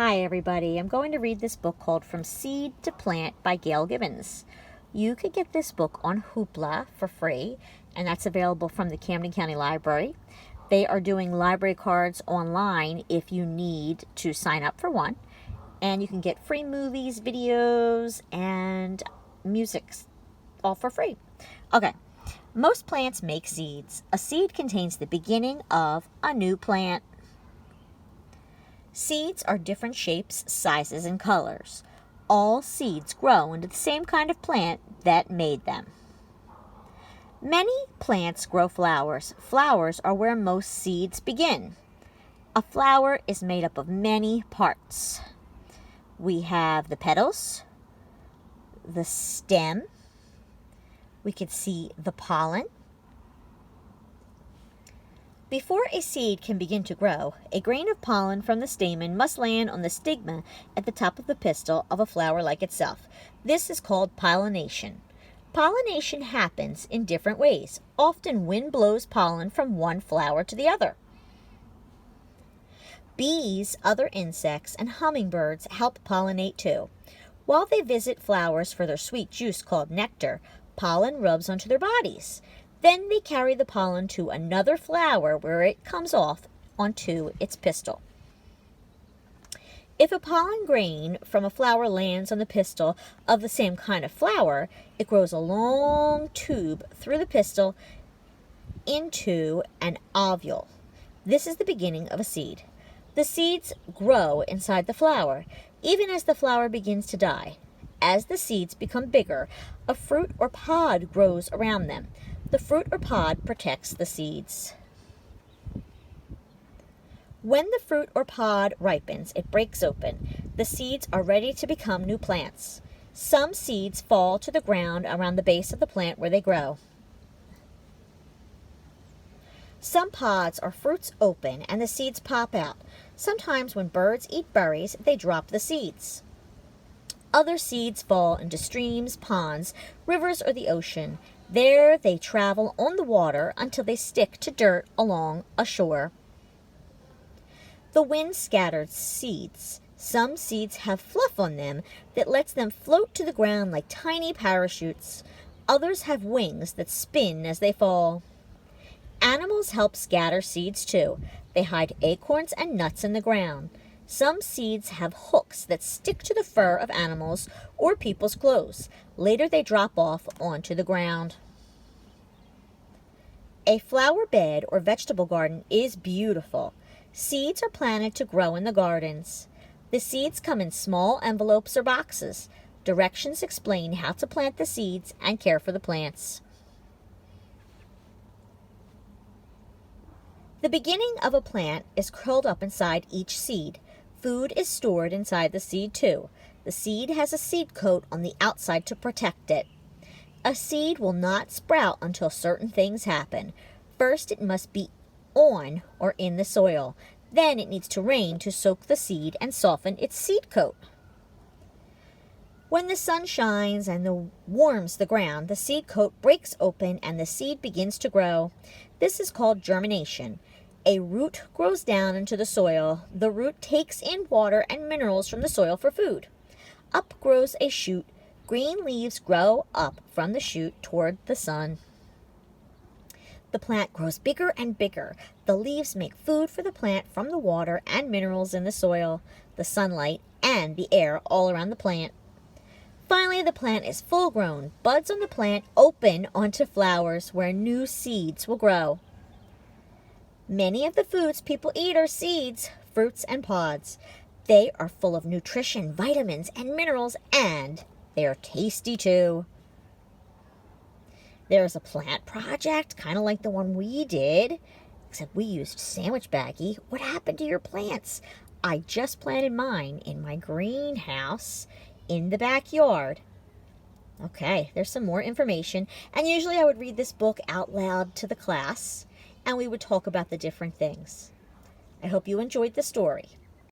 Hi everybody, I'm going to read this book called From Seed to Plant by Gail Gibbons. You could get this book on Hoopla for free, and that's available from the Camden County Library. They are doing library cards online if you need to sign up for one, and you can get free movies, videos, and music all for free. Okay, most plants make seeds. A seed contains the beginning of a new plant. Seeds are different shapes, sizes, and colors. All seeds grow into the same kind of plant that made them. Many plants grow flowers. Flowers are where most seeds begin. A flower is made up of many parts. We have the petals, the stem, we could see the pollen. Before a seed can begin to grow, a grain of pollen from the stamen must land on the stigma at the top of the pistil of a flower like itself. This is called pollination. Pollination happens in different ways. Often wind blows pollen from one flower to the other. Bees, other insects, and hummingbirds help pollinate too. While they visit flowers for their sweet juice called nectar, pollen rubs onto their bodies. Then they carry the pollen to another flower where it comes off onto its pistil. If a pollen grain from a flower lands on the pistil of the same kind of flower, it grows a long tube through the pistil into an ovule. This is the beginning of a seed. The seeds grow inside the flower, even as the flower begins to die. As the seeds become bigger, a fruit or pod grows around them. The fruit or pod protects the seeds. When the fruit or pod ripens, it breaks open. The seeds are ready to become new plants. Some seeds fall to the ground around the base of the plant where they grow. Some pods or fruits open and the seeds pop out. Sometimes when birds eat berries, they drop the seeds. Other seeds fall into streams, ponds, rivers, or the ocean. There they travel on the water until they stick to dirt along a shore. The wind scatters seeds. Some seeds have fluff on them that lets them float to the ground like tiny parachutes. Others have wings that spin as they fall. Animals help scatter seeds too. They hide acorns and nuts in the ground. Some seeds have hooks that stick to the fur of animals or people's clothes. Later they drop off onto the ground. A flower bed or vegetable garden is beautiful. Seeds are planted to grow in the gardens. The seeds come in small envelopes or boxes. Directions explain how to plant the seeds and care for the plants. The beginning of a plant is curled up inside each seed. Food is stored inside the seed too. The seed has a seed coat on the outside to protect it. A seed will not sprout until certain things happen. First, it must be on or in the soil. Then it needs to rain to soak the seed and soften its seed coat. When the sun shines and warms the ground, the seed coat breaks open and the seed begins to grow. This is called germination. A root grows down into the soil. The root takes in water and minerals from the soil for food. Up grows a shoot. Green leaves grow up from the shoot toward the sun. The plant grows bigger and bigger. The leaves make food for the plant from the water and minerals in the soil, the sunlight, and the air all around the plant. Finally, the plant is full grown. Buds on the plant open onto flowers where new seeds will grow. Many of the foods people eat are seeds, fruits, and pods. They are full of nutrition, vitamins, and minerals, and they are tasty too. There's a plant project, kind of like the one we did, except we used sandwich baggie. What happened to your plants? I just planted mine in my greenhouse in the backyard. Okay, there's some more information, and usually I would read this book out loud to the class, and we would talk about the different things. I hope you enjoyed the story.